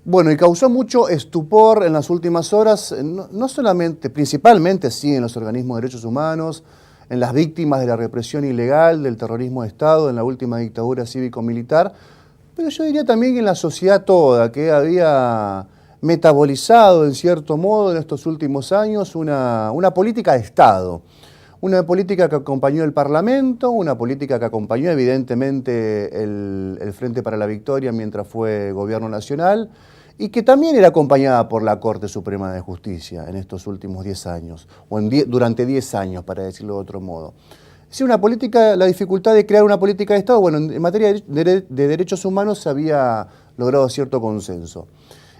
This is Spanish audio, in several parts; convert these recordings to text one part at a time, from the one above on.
Bueno, y causó mucho estupor en las últimas horas, no solamente, principalmente sí en los organismos de derechos humanos, en las víctimas de la represión ilegal, del terrorismo de Estado, en la última dictadura cívico-militar, pero yo diría también en la sociedad toda, que había metabolizado en cierto modo en estos últimos años una política de Estado. Una política que acompañó el Parlamento, una política que acompañó evidentemente el Frente para la Victoria mientras fue gobierno nacional y que también era acompañada por la Corte Suprema de Justicia en estos últimos 10 años, o durante 10 años, para decirlo de otro modo. Sí, una política, la dificultad de crear una política de Estado, bueno, en materia de derechos humanos se había logrado cierto consenso.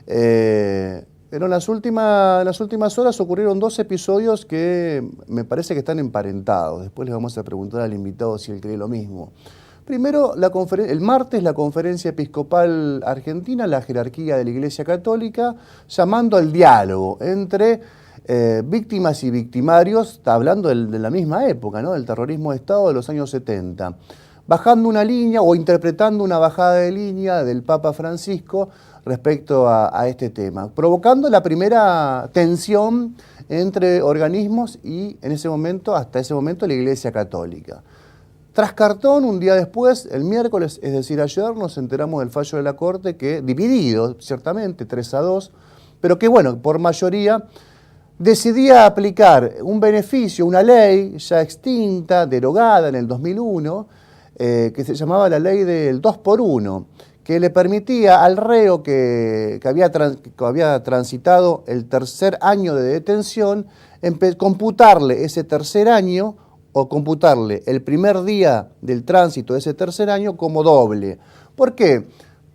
Pero en las últimas horas ocurrieron dos episodios que me parece que están emparentados. Después les vamos a preguntar al invitado si él cree lo mismo. Primero, el martes, la Conferencia Episcopal Argentina, la jerarquía de la Iglesia Católica, llamando al diálogo entre víctimas y victimarios, está hablando de la misma época, ¿no? Del terrorismo de Estado de los años 70. Bajando una línea o interpretando una bajada de línea del Papa Francisco respecto a este tema, provocando la primera tensión entre organismos y hasta ese momento la Iglesia Católica. Tras cartón, un día después, el miércoles, es decir, ayer, nos enteramos del fallo de la Corte que, dividido, ciertamente, 3-2, pero que, bueno, por mayoría, decidía aplicar un beneficio, una ley ya extinta, derogada en el 2001, que se llamaba la ley del 2x1, que le permitía al reo que había transitado el tercer año de detención, computarle ese tercer año o computarle el primer día del tránsito de ese tercer año como doble. ¿Por qué?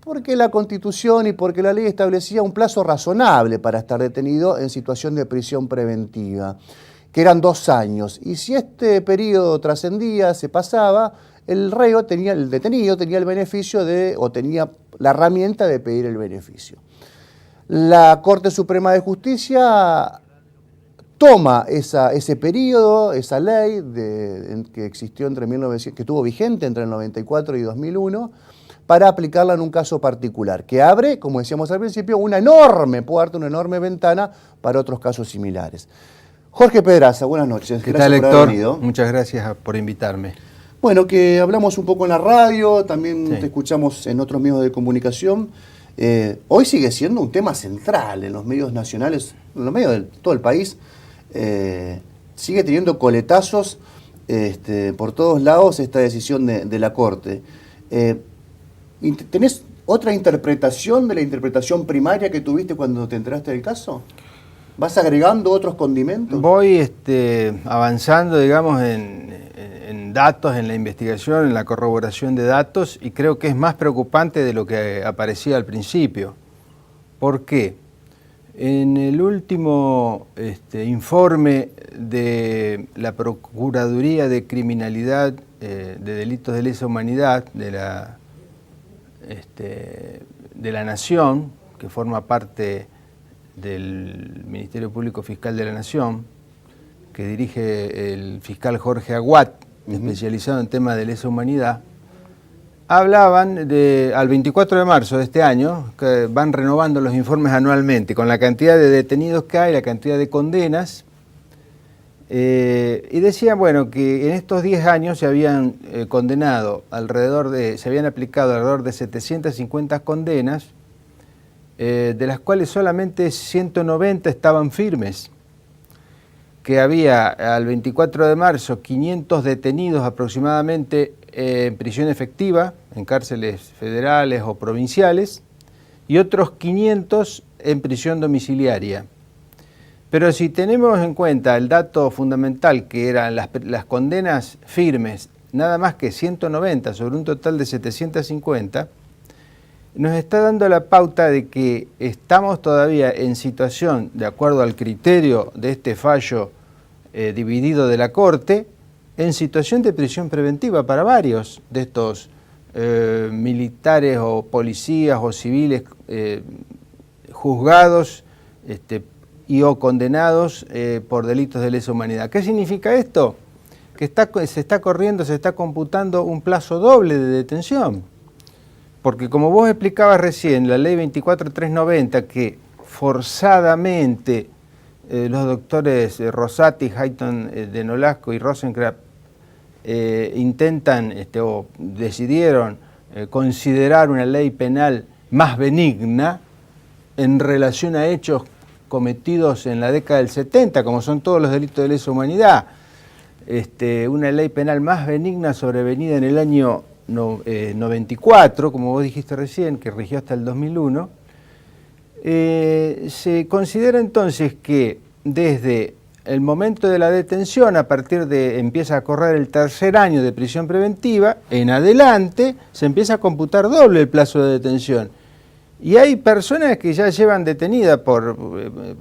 Porque la Constitución y porque la ley establecía un plazo razonable para estar detenido en situación de prisión preventiva, que eran 2 años. Y si este periodo trascendía, se pasaba, el detenido tenía el beneficio o tenía la herramienta de pedir el beneficio. La Corte Suprema de Justicia toma ese periodo, esa ley que existió que estuvo vigente entre el 94 y 2001, para aplicarla en un caso particular, que abre, como decíamos al principio, una enorme puerta, una enorme ventana para otros casos similares. Jorge Pedraza, buenas noches. ¿Qué tal, Héctor? Muchas gracias por invitarme. Bueno, que hablamos un poco en la radio, también te escuchamos en otros medios de comunicación. Hoy sigue siendo un tema central en los medios nacionales, en los medios de todo el país. Sigue teniendo coletazos por todos lados esta decisión de la Corte. ¿Tenés otra interpretación de la interpretación primaria que tuviste cuando te enteraste del caso? ¿Vas agregando otros condimentos? Voy avanzando, digamos, en datos, en la investigación, en la corroboración de datos, y creo que es más preocupante de lo que aparecía al principio. ¿Por qué? En el último informe de la Procuraduría de Criminalidad de Delitos de Lesa Humanidad de la Nación, que forma parte del Ministerio Público Fiscal de la Nación, que dirige el fiscal Jorge Aguat, especializado en temas de lesa humanidad, hablaban al 24 de marzo de este año, que van renovando los informes anualmente, con la cantidad de detenidos que hay, la cantidad de condenas, y decían, bueno, que en estos 10 años se habían se habían aplicado alrededor de 750 condenas, de las cuales solamente 190 estaban firmes, que había al 24 de marzo 500 detenidos aproximadamente en prisión efectiva, en cárceles federales o provinciales, y otros 500 en prisión domiciliaria. Pero si tenemos en cuenta el dato fundamental, que eran las condenas firmes, nada más que 190 sobre un total de 750, nos está dando la pauta de que estamos todavía en situación, de acuerdo al criterio de este fallo dividido de la Corte, en situación de prisión preventiva para varios de estos militares o policías o civiles juzgados y o condenados por delitos de lesa humanidad. ¿Qué significa esto? Que se está computando un plazo doble de detención. porque como vos explicabas recién, la ley 24390, que forzadamente los doctores Rosati, Hayton de Nolasco y Rosenkrantz intentan o decidieron considerar una ley penal más benigna en relación a hechos cometidos en la década del 70, como son todos los delitos de lesa humanidad. Una ley penal más benigna sobrevenida en el año 94, como vos dijiste recién, que rigió hasta el 2001, se considera entonces que desde el momento de la detención, a partir de empieza a correr el tercer año de prisión preventiva, en adelante se empieza a computar doble el plazo de detención. Y hay personas que ya llevan detenidas por,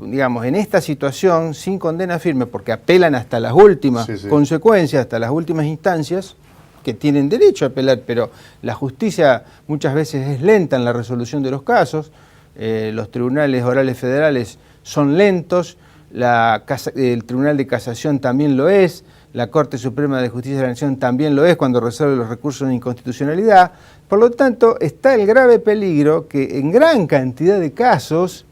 digamos, en esta situación sin condena firme, porque apelan hasta las últimas consecuencias, hasta las últimas instancias, que tienen derecho a apelar, pero la justicia muchas veces es lenta en la resolución de los casos, los tribunales orales federales son lentos, el Tribunal de Casación también lo es, la Corte Suprema de Justicia de la Nación también lo es cuando resuelve los recursos de inconstitucionalidad. Por lo tanto, está el grave peligro que en gran cantidad de casos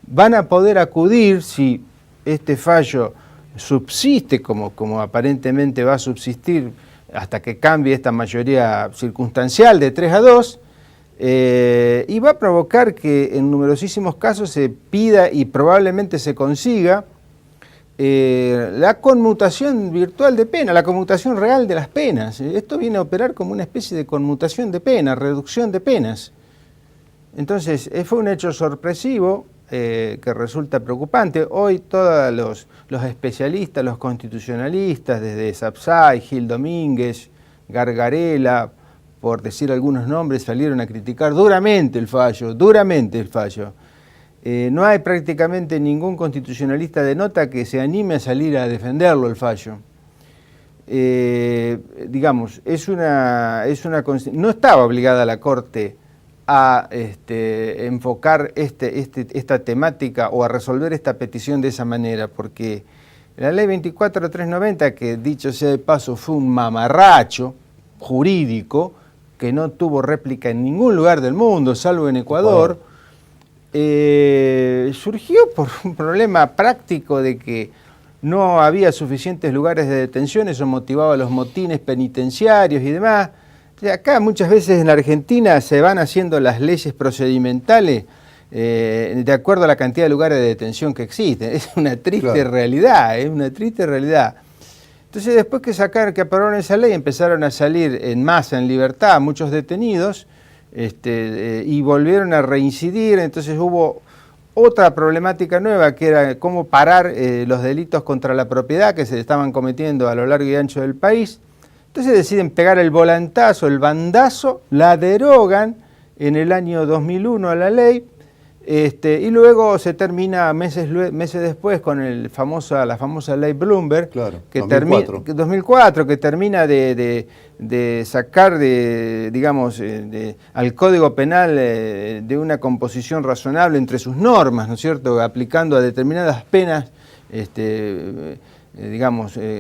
van a poder acudir, si este fallo subsiste, como aparentemente va a subsistir hasta que cambie esta mayoría circunstancial de 3-2, y va a provocar que en numerosísimos casos se pida y probablemente se consiga la conmutación virtual de pena, la conmutación real de las penas. Esto viene a operar como una especie de conmutación de penas, reducción de penas. Entonces, fue un hecho sorpresivo que resulta preocupante. Hoy todos los especialistas, los constitucionalistas, desde Sapsay, Gil Domínguez, Gargarella, por decir algunos nombres, salieron a criticar duramente el fallo, no hay prácticamente ningún constitucionalista de nota que se anime a salir a defenderlo el fallo. Digamos, no estaba obligada la Corte a enfocar esta temática o a resolver esta petición de esa manera, porque la ley 24390, que dicho sea de paso fue un mamarracho jurídico, que no tuvo réplica en ningún lugar del mundo, salvo en Ecuador, surgió por un problema práctico de que no había suficientes lugares de detención, eso motivaba los motines penitenciarios y demás. Acá muchas veces en la Argentina se van haciendo las leyes procedimentales de acuerdo a la cantidad de lugares de detención que existen. Es una triste realidad, es una triste realidad. Entonces, después que aprobaron esa ley, empezaron a salir en masa, en libertad, muchos detenidos, y volvieron a reincidir. Entonces hubo otra problemática nueva, que era cómo parar los delitos contra la propiedad que se estaban cometiendo a lo largo y ancho del país. Entonces deciden pegar el volantazo, el bandazo, la derogan en el año 2001 a la ley, y luego se termina meses después con la famosa ley Bloomberg, que 2004, que termina de sacar al Código Penal de una composición razonable entre sus normas, ¿no es cierto?, aplicando a determinadas penas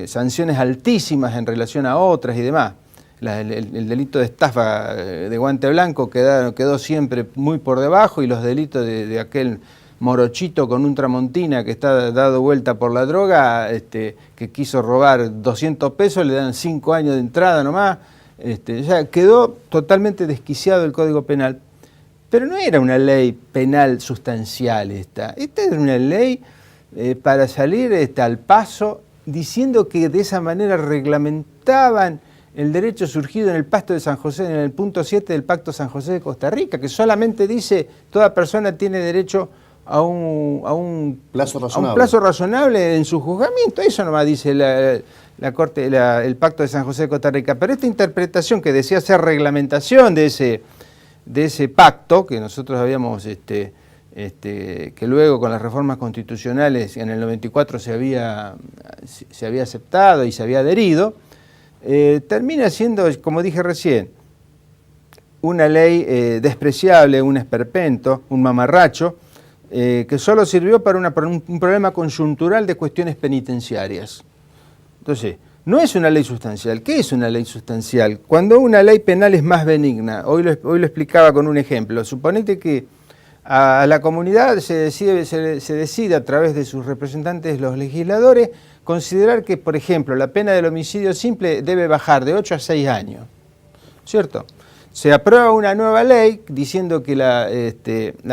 sanciones altísimas en relación a otras y demás. El delito de estafa de guante blanco quedó siempre muy por debajo, y los delitos de aquel morochito con un tramontina que está dado vuelta por la droga, que quiso robar 200 pesos, le dan 5 años de entrada nomás. Quedó totalmente desquiciado el Código Penal. Pero no era una ley penal sustancial esta era una ley para salir al paso, diciendo que de esa manera reglamentaban el derecho surgido en el Pacto de San José, en el punto 7 del Pacto San José de Costa Rica, que solamente dice toda persona tiene derecho a un plazo razonable en su juzgamiento. Eso nomás dice la Corte, el Pacto de San José de Costa Rica. Pero esta interpretación que decía ser reglamentación de ese pacto, que nosotros habíamos, que luego con las reformas constitucionales en el 94 se había aceptado y se había adherido, termina siendo, como dije recién, una ley despreciable, un esperpento, un mamarracho, que solo sirvió para un problema coyuntural de cuestiones penitenciarias. Entonces, no es una ley sustancial. ¿Qué es una ley sustancial? Cuando una ley penal es más benigna, hoy lo explicaba con un ejemplo, suponete que a la comunidad se decide a través de sus representantes, los legisladores, considerar que, por ejemplo, la pena del homicidio simple debe bajar de 8 a 6 años, ¿cierto? Se aprueba una nueva ley diciendo que la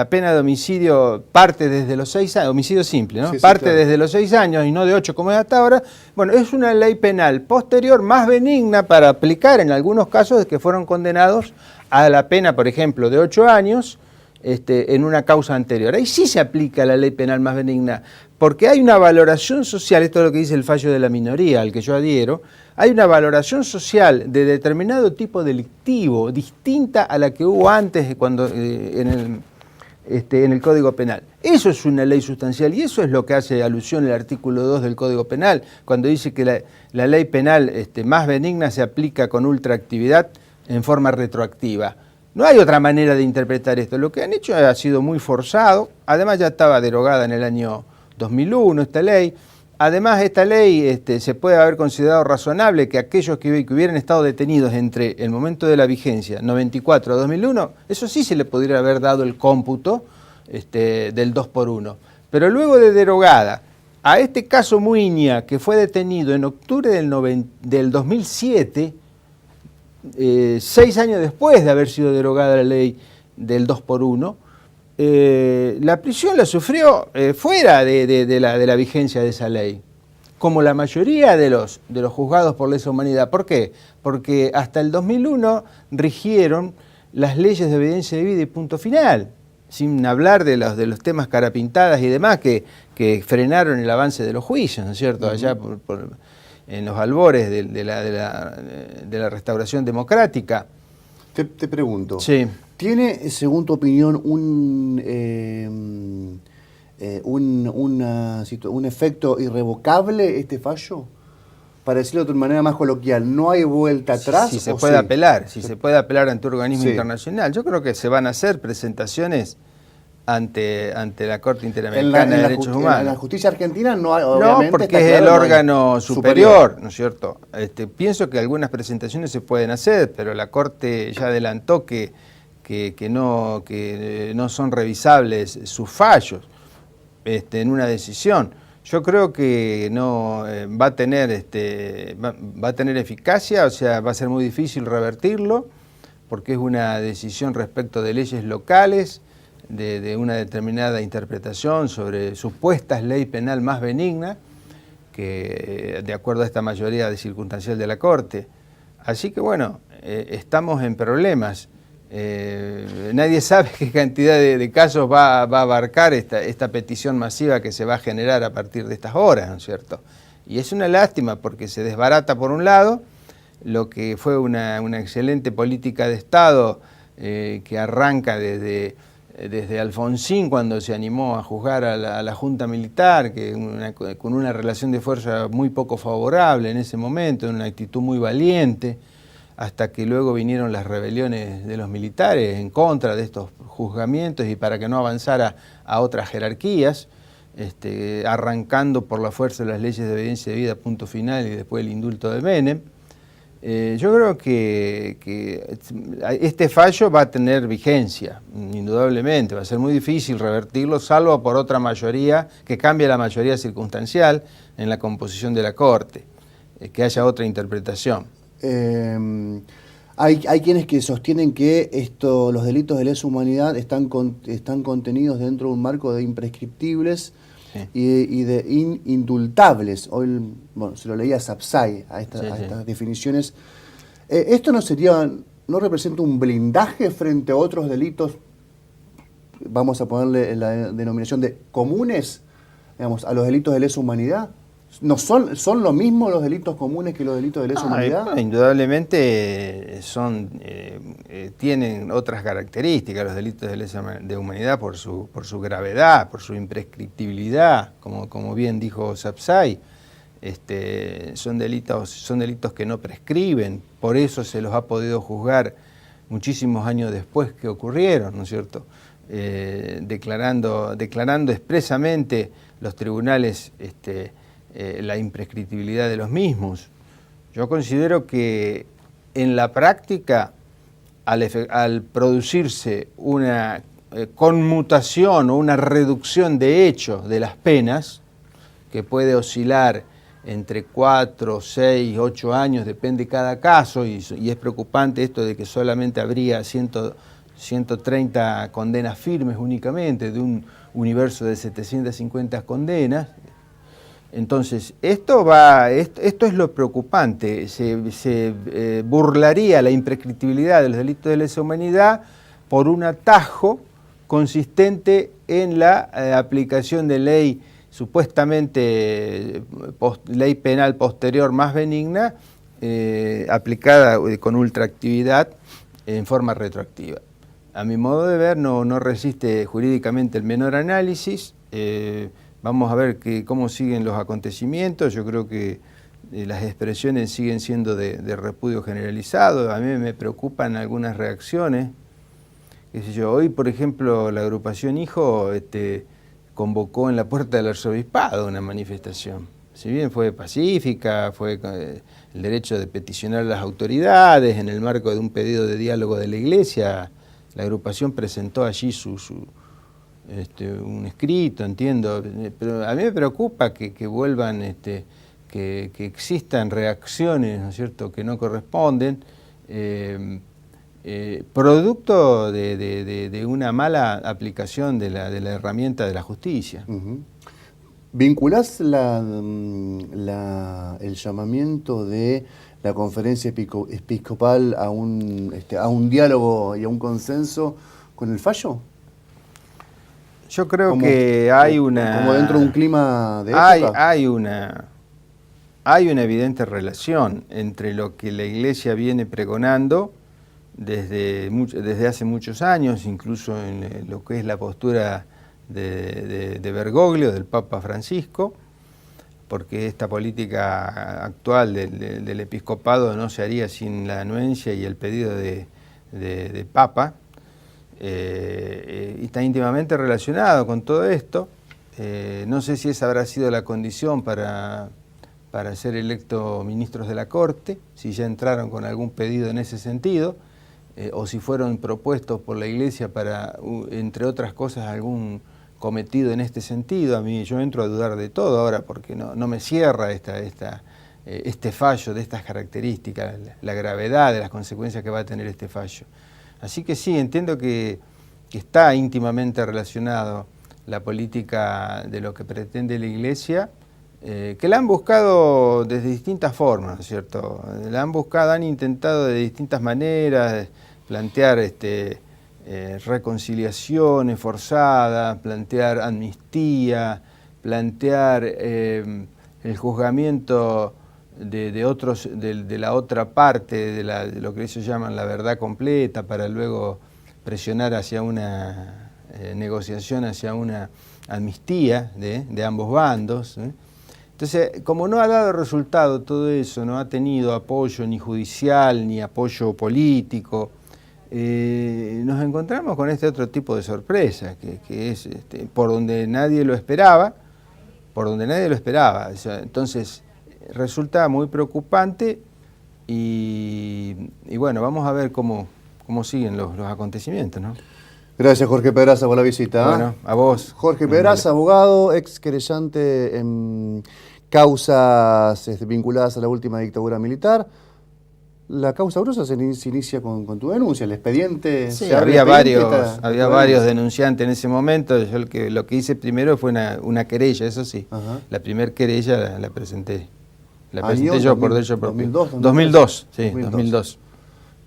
pena de homicidio parte desde los 6 años, homicidio simple, ¿no? Sí, sí, parte claro. desde los 6 años y no de 8 como es hasta ahora. Bueno, es una ley penal posterior más benigna para aplicar en algunos casos de que fueron condenados a la pena, por ejemplo, de 8 años en una causa anterior. Ahí sí se aplica la ley penal más benigna, porque hay una valoración social, esto es lo que dice el fallo de la minoría al que yo adhiero, hay una valoración social de determinado tipo delictivo distinta a la que hubo antes cuando en el Código Penal. Eso es una ley sustancial y eso es lo que hace alusión el artículo 2 del Código Penal, cuando dice que la ley penal más benigna se aplica con ultraactividad en forma retroactiva. No hay otra manera de interpretar esto. Lo que han hecho ha sido muy forzado, además ya estaba derogada en el año 2001 esta ley. Además, esta ley se puede haber considerado razonable que aquellos que hubieran estado detenidos entre el momento de la vigencia, 94 a 2001, eso sí se le podría haber dado el cómputo del 2 por 1. Pero luego de derogada, a este caso Muiña, que fue detenido en octubre del 2007, 6 años después de haber sido derogada la ley del 2 por 1, la prisión la sufrió fuera de la vigencia de esa ley, como la mayoría de los juzgados por lesa humanidad. ¿Por qué? Porque hasta el 2001 rigieron las leyes de obediencia debida y punto final, sin hablar de los temas carapintadas y demás que frenaron el avance de los juicios, ¿no es cierto?, allá en los albores de la restauración democrática. Te pregunto, Sí. ¿tiene, según tu opinión, un efecto irrevocable este fallo? Para decirlo de otra manera más coloquial, ¿no hay vuelta atrás? Si se ¿o puede sí? apelar, si se puede apelar ante un organismo Sí. internacional. Yo creo que se van a hacer presentaciones ante la Corte Interamericana de Derechos Humanos. En la justicia argentina no hay, No, obviamente, porque está es claro, el no hay órgano superior, ¿no es cierto? Pienso que algunas presentaciones se pueden hacer, pero la Corte ya adelantó que no son revisables sus fallos en una decisión. Yo creo que no va a tener eficacia, o sea, va a ser muy difícil revertirlo, porque es una decisión respecto de leyes locales, de una determinada interpretación sobre supuestas ley penal más benigna, que de acuerdo a esta mayoría circunstancial de la Corte. Así que bueno, estamos en problemas. Nadie sabe qué cantidad de casos va a abarcar esta petición masiva que se va a generar a partir de estas horas, ¿no es cierto? Y es una lástima porque se desbarata por un lado lo que fue una excelente política de Estado que arranca desde Alfonsín, cuando se animó a juzgar a la Junta Militar, con una relación de fuerza muy poco favorable en ese momento, una actitud muy valiente, hasta que luego vinieron las rebeliones de los militares en contra de estos juzgamientos y para que no avanzara a otras jerarquías, arrancando por la fuerza de las leyes de obediencia debida, punto final, y después el indulto de Menem. Yo creo que este fallo va a tener vigencia, indudablemente. Va a ser muy difícil revertirlo, salvo por otra mayoría, que cambie la mayoría circunstancial en la composición de la Corte, que haya otra interpretación. Hay quienes que sostienen que los delitos de lesa humanidad están contenidos dentro de un marco de imprescriptibles, sí, y de indultables. Hoy, bueno, se lo leía a Sapsay a estas definiciones. ¿Esto no representa un blindaje frente a otros delitos, vamos a ponerle la denominación de comunes, digamos, a los delitos de lesa humanidad? ¿No son lo mismo los delitos comunes que los delitos de lesa humanidad? Indudablemente tienen otras características los delitos de lesa humanidad por su gravedad, por su imprescriptibilidad, como bien dijo Sapsay. Son delitos que no prescriben, por eso se los ha podido juzgar muchísimos años después que ocurrieron, ¿no es cierto? Declarando expresamente los tribunales la imprescriptibilidad de los mismos. Yo considero que en la práctica, al producirse una conmutación o una reducción de hecho de las penas, que puede oscilar entre 4, 6, 8 años, depende de cada caso, y es preocupante esto de que solamente habría 130 condenas firmes únicamente de un universo de 750 condenas. Entonces, esto es lo preocupante, se burlaría la imprescriptibilidad de los delitos de lesa humanidad por un atajo consistente en la aplicación de ley supuestamente ley penal posterior más benigna, aplicada con ultraactividad en forma retroactiva. A mi modo de ver no resiste jurídicamente el menor análisis. Vamos a ver cómo siguen los acontecimientos. Yo creo que las expresiones siguen siendo de repudio generalizado. A mí me preocupan algunas reacciones. Qué sé yo, hoy, por ejemplo, la agrupación Hijo convocó en la puerta del arzobispado una manifestación. Si bien fue pacífica, fue el derecho de peticionar a las autoridades en el marco de un pedido de diálogo de la Iglesia, la agrupación presentó allí un escrito, entiendo, pero a mí me preocupa que vuelvan, que existan reacciones, ¿no es cierto?, que no corresponden, producto de una mala aplicación de la herramienta de la justicia. Uh-huh. ¿Vinculás el llamamiento de la conferencia episcopal a un diálogo y a un consenso con el fallo? Yo creo que hay una... Como dentro de un clima de época. Hay una evidente relación entre lo que la Iglesia viene pregonando desde hace muchos años, incluso en lo que es la postura de Bergoglio, del Papa Francisco, porque esta política actual del episcopado no se haría sin la anuencia y el pedido de Papa, y está íntimamente relacionado con todo esto. No sé si esa habrá sido la condición para ser electos ministros de la Corte, si ya entraron con algún pedido en ese sentido, o si fueron propuestos por la Iglesia para, entre otras cosas, algún cometido en este sentido. A mí yo entro a dudar de todo ahora porque no me cierra este fallo de estas características, la gravedad de las consecuencias que va a tener este fallo. Así que sí, entiendo que está íntimamente relacionado la política de lo que pretende la Iglesia, que la han buscado desde distintas formas, ¿no es cierto? La han buscado, han intentado de distintas maneras plantear reconciliaciones forzadas, plantear amnistía, plantear el juzgamiento de la otra parte, de lo que ellos llaman la verdad completa, para luego presionar hacia una negociación, hacia una amnistía de ambos bandos. Entonces, como no ha dado resultado todo eso, no ha tenido apoyo ni judicial ni apoyo político, nos encontramos con este otro tipo de sorpresa, que es por donde nadie lo esperaba, O sea, entonces, resulta muy preocupante y bueno, vamos a ver cómo siguen los acontecimientos, ¿no? Gracias, Jorge Pedraza, por la visita. Bueno, a vos. Jorge Pedraza, abogado, ex querellante en causas vinculadas a la última dictadura militar. La causa Brusa se inicia con tu denuncia, el expediente. Sí, había varios denunciantes en ese momento. Yo lo que hice primero fue una querella, eso sí. Ajá. La primer querella la presenté. La presenté yo por derecho propio. 2002, sí, 2002.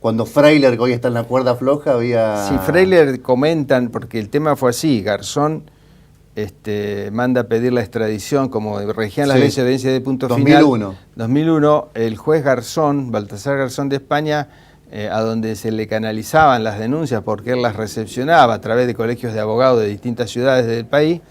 Cuando Freiler, que hoy está en la cuerda floja, había... Sí, Freiler comentan, porque el tema fue así, Garzón manda a pedir la extradición, como regían las leyes de audiencia de punto 2001. Final. 2001, el juez Garzón, Baltasar Garzón de España, a donde se le canalizaban las denuncias, porque él las recepcionaba a través de colegios de abogados de distintas ciudades del país,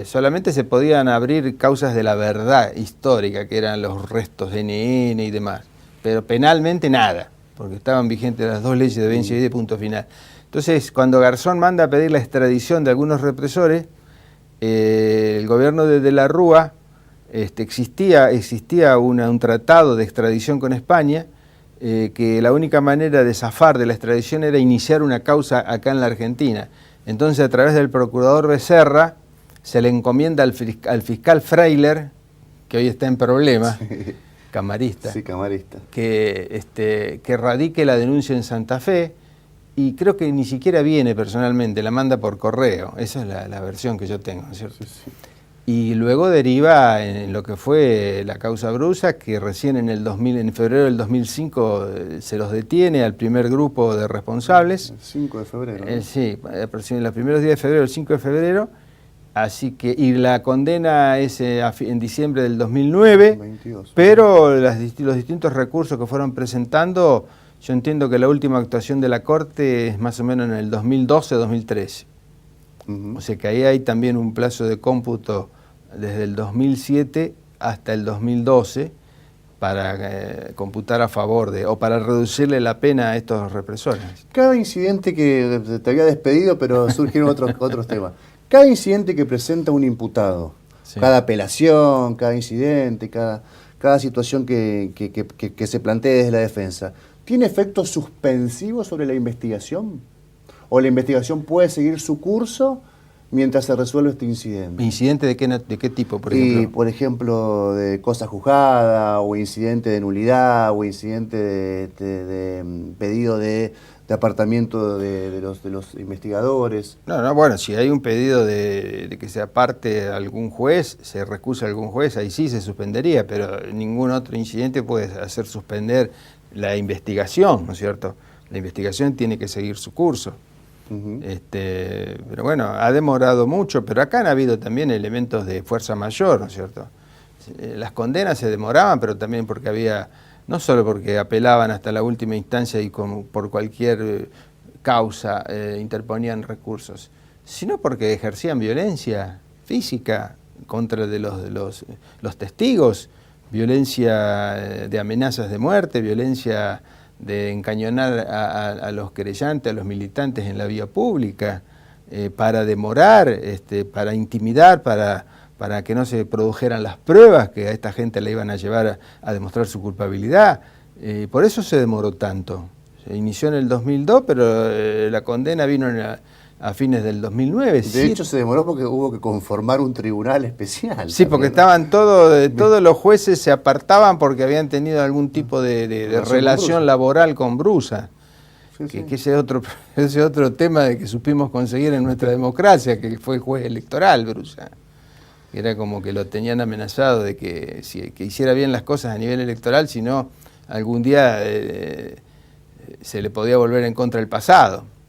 solamente se podían abrir causas de la verdad histórica, que eran los restos de NN y demás, pero penalmente nada, porque estaban vigentes las dos leyes de audiencia y de punto final. Entonces, cuando Garzón manda a pedir la extradición de algunos represores, el gobierno de la Rúa existía un tratado de extradición con España, que la única manera de zafar de la extradición era iniciar una causa acá en la Argentina. Entonces, a través del procurador Becerra, se le encomienda al fiscal Freiler, que hoy está en problemas, sí. Camarista, sí, camarista, que radique la denuncia en Santa Fe, y creo que ni siquiera viene personalmente, la manda por correo. Esa es la versión que yo tengo, ¿cierto? Sí, sí. Y luego deriva en lo que fue la causa Brusa, que recién en febrero del 2005 se los detiene al primer grupo de responsables. El 5 de febrero. ¿No? Sí, en los primeros días de febrero, el 5 de febrero. Así que, y la condena es en diciembre del 2009, 22, pero los distintos recursos que fueron presentando, yo entiendo que la última actuación de la Corte es más o menos en el 2012-2013. O sea que ahí hay también un plazo de cómputo desde el 2007 hasta el 2012 para computar a favor o para reducirle la pena a estos represores. Cada incidente que te había despedido, pero surgieron otros temas. Cada incidente que presenta un imputado, sí. Cada apelación, cada incidente, cada situación que se plantee desde la defensa, ¿tiene efecto suspensivo sobre la investigación? ¿O la investigación puede seguir su curso mientras se resuelve este incidente? ¿Incidente de qué tipo, por ejemplo? Por ejemplo, de cosa juzgada, o incidente de nulidad, o incidente de pedido de apartamiento de los investigadores. No, bueno, si hay un pedido de que se aparte algún juez, se recusa algún juez, ahí sí se suspendería, pero ningún otro incidente puede hacer suspender la investigación, ¿no es cierto? La investigación tiene que seguir su curso. Pero bueno, ha demorado mucho, pero acá han habido también elementos de fuerza mayor, ¿no es cierto? Las condenas se demoraban, pero también porque había, no solo porque apelaban hasta la última instancia y por cualquier causa interponían recursos, sino porque ejercían violencia física contra los testigos, violencia de amenazas de muerte, violencia de encañonar a los querellantes, a los militantes en la vía pública, para demorar, para intimidar, para que no se produjeran las pruebas que a esta gente le iban a llevar a demostrar su culpabilidad. Por eso se demoró tanto. Se inició en el 2002, pero la condena vino a fines del 2009. De hecho, se demoró porque hubo que conformar un tribunal especial. Sí, porque estaban todos los jueces se apartaban porque habían tenido algún tipo de relación laboral con Brusa. Sí. Que ese es otro tema de que supimos conseguir en nuestra democracia, que fue juez electoral Brusa. Era como que lo tenían amenazado de que hiciera bien las cosas a nivel electoral, si no, algún día se le podía volver en contra el pasado.